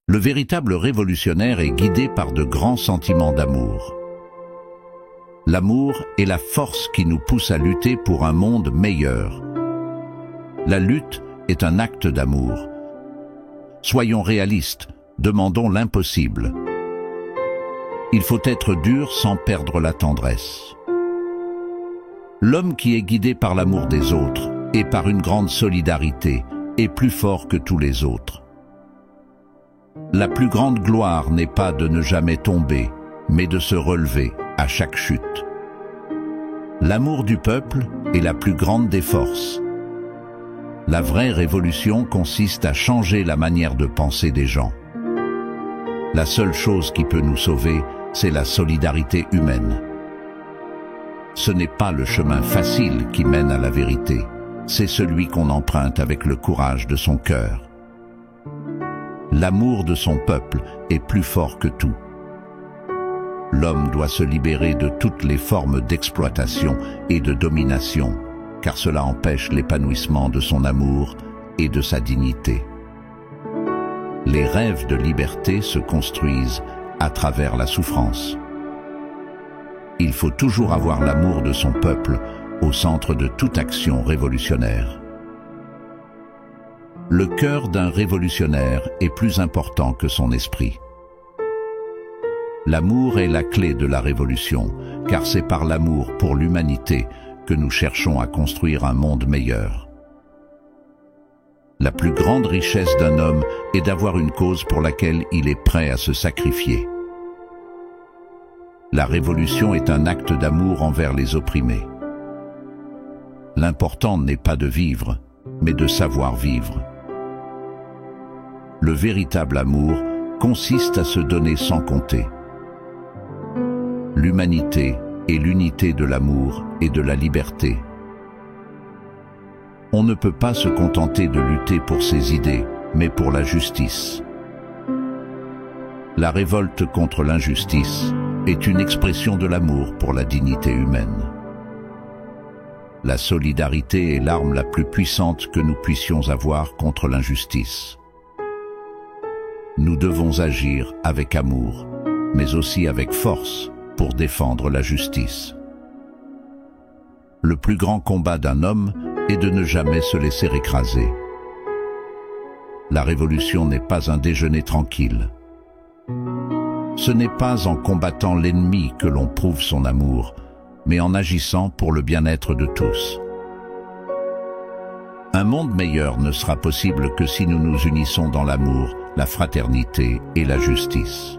Le véritable révolutionnaire est guidé par de grands sentiments d'amour. L'amour est la force qui nous pousse à lutter pour un monde meilleur. La lutte est un acte d'amour. Soyons réalistes, demandons l'impossible. Il faut être dur sans perdre la tendresse. L'homme qui est guidé par l'amour des autres et par une grande solidarité est plus fort que tous les autres. La plus grande gloire n'est pas de ne jamais tomber, mais de se relever à chaque chute. L'amour du peuple est la plus grande des forces. La vraie révolution consiste à changer la manière de penser des gens. La seule chose qui peut nous sauver, c'est la solidarité humaine. Ce n'est pas le chemin facile qui mène à la vérité, c'est celui qu'on emprunte avec le courage de son cœur. L'amour de son peuple est plus fort que tout. L'homme doit se libérer de toutes les formes d'exploitation et de domination, car cela empêche l'épanouissement de son amour et de sa dignité. Les rêves de liberté se construisent à travers la souffrance. Il faut toujours avoir l'amour de son peuple au centre de toute action révolutionnaire. Le cœur d'un révolutionnaire est plus important que son esprit. L'amour est la clé de la révolution, car c'est par l'amour pour l'humanité que nous cherchons à construire un monde meilleur. La plus grande richesse d'un homme est d'avoir une cause pour laquelle il est prêt à se sacrifier. La révolution est un acte d'amour envers les opprimés. L'important n'est pas de vivre, mais de savoir vivre. Le véritable amour consiste à se donner sans compter. L'humanité est l'unité de l'amour et de la liberté. On ne peut pas se contenter de lutter pour ses idées, mais pour la justice. La révolte contre l'injustice est une expression de l'amour pour la dignité humaine. La solidarité est l'arme la plus puissante que nous puissions avoir contre l'injustice. Nous devons agir avec amour, mais aussi avec force pour défendre la justice. Le plus grand combat d'un homme est de ne jamais se laisser écraser. La révolution n'est pas un déjeuner tranquille. Ce n'est pas en combattant l'ennemi que l'on prouve son amour, mais en agissant pour le bien-être de tous. Un monde meilleur ne sera possible que si nous nous unissons dans l'amour, la fraternité et la justice.